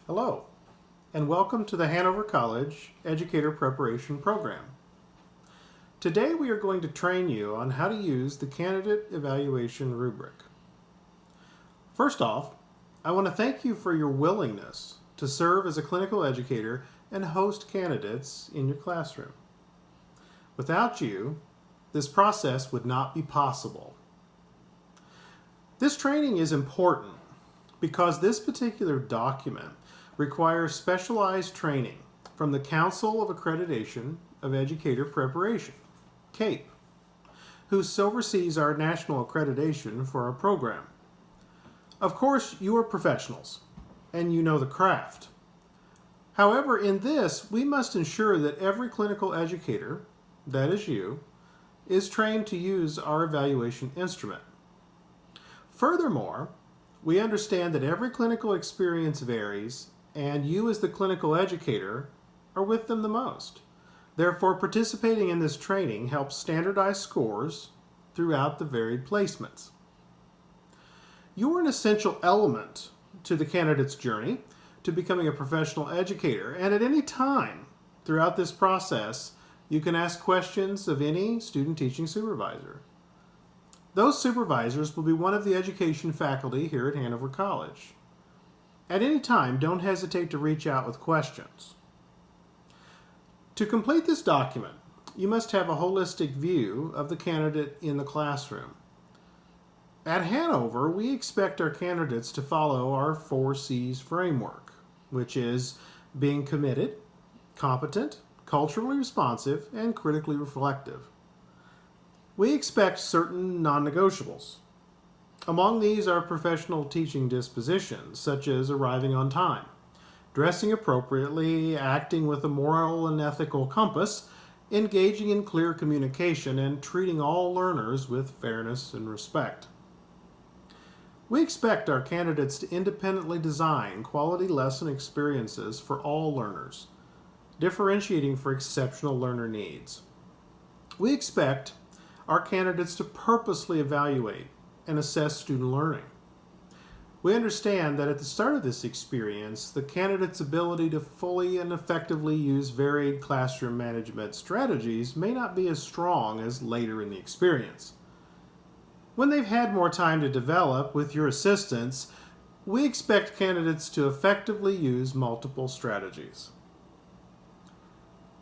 Hello, and welcome to the Hanover College Educator Preparation Program. Today we are going to train you on how to use the Candidate Evaluation Rubric. First off, I want to thank you for your willingness to serve as a clinical educator and host candidates in your classroom. Without you, this process would not be possible. This training is important because this particular document requires specialized training from the Council of Accreditation of Educator Preparation, CAPE, who oversees our national accreditation for our program. Of course, you are professionals and you know the craft. However, in this, we must ensure that every clinical educator, that is you, is trained to use our evaluation instrument. Furthermore, we understand that every clinical experience varies, and you as the clinical educator are with them the most. Therefore, participating in this training helps standardize scores throughout the varied placements. You are an essential element to the candidate's journey to becoming a professional educator, and at any time throughout this process, you can ask questions of any student teaching supervisor. Those supervisors will be one of the education faculty here at Hanover College. At any time, don't hesitate to reach out with questions. To complete this document, you must have a holistic view of the candidate in the classroom. At Hanover, we expect our candidates to follow our 4C's framework, which is being committed, competent, culturally responsive, and critically reflective. We expect certain non-negotiables. Among these are professional teaching dispositions, such as arriving on time, dressing appropriately, acting with a moral and ethical compass, engaging in clear communication, and treating all learners with fairness and respect. We expect our candidates to independently design quality lesson experiences for all learners, differentiating for exceptional learner needs. We expect our candidates to purposely evaluate and assess student learning. We understand that at the start of this experience, the candidate's ability to fully and effectively use varied classroom management strategies may not be as strong as later in the experience. When they've had more time to develop with your assistance, we expect candidates to effectively use multiple strategies.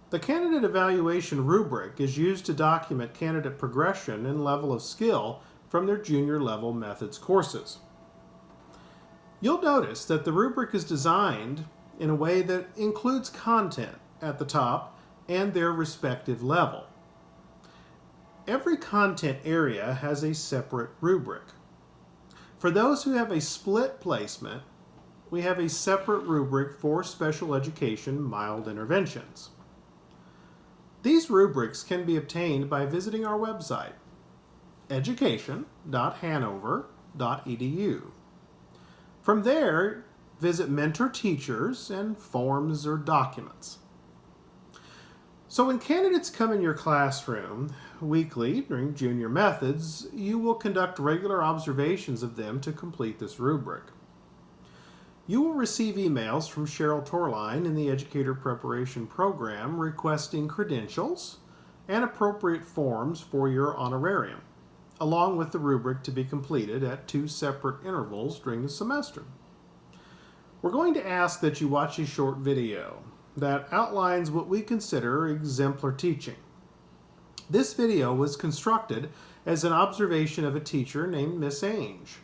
The Candidate Evaluation Rubric is used to document candidate progression and level of skill from their junior level methods courses. You'll notice that the rubric is designed in a way that includes content at the top and their respective level. Every content area has a separate rubric. For those who have a split placement, we have a separate rubric for special education mild interventions. These rubrics can be obtained by visiting our website, education.hanover.edu. From there, visit Mentor Teachers and Forms or Documents. So when candidates come in your classroom weekly during junior methods, you will conduct regular observations of them to complete this rubric. You will receive emails from Cheryl Torline in the Educator Preparation Program requesting credentials and appropriate forms for your honorarium, along with the rubric to be completed at 2 separate intervals during the semester. We're going to ask that you watch a short video that outlines what we consider exemplar teaching. This video was constructed as an observation of a teacher named Miss Ainge.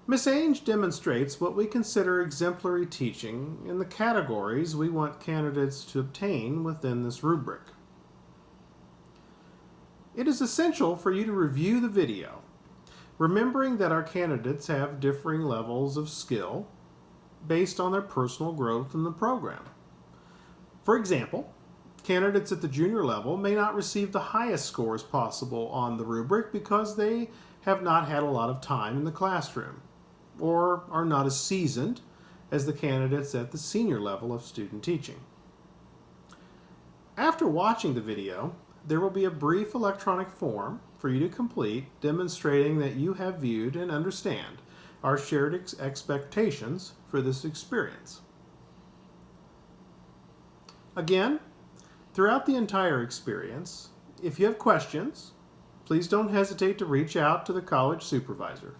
Miss Ainge demonstrates what we consider exemplary teaching in the categories we want candidates to obtain within this rubric. It is essential for you to review the video, remembering that our candidates have differing levels of skill based on their personal growth in the program. For example, candidates at the junior level may not receive the highest scores possible on the rubric because they have not had a lot of time in the classroom, or are not as seasoned as the candidates at the senior level of student teaching. After watching the video, there will be a brief electronic form for you to complete demonstrating that you have viewed and understand our shared expectations for this experience. Again, throughout the entire experience, if you have questions, please don't hesitate to reach out to the college supervisor.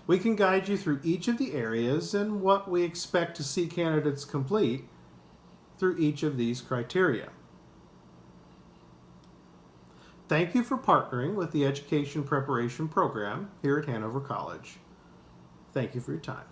We can guide you through each of the areas and what we expect to see candidates complete through each of these criteria. Thank you for partnering with the Education Preparation Program here at Hanover College. Thank you for your time.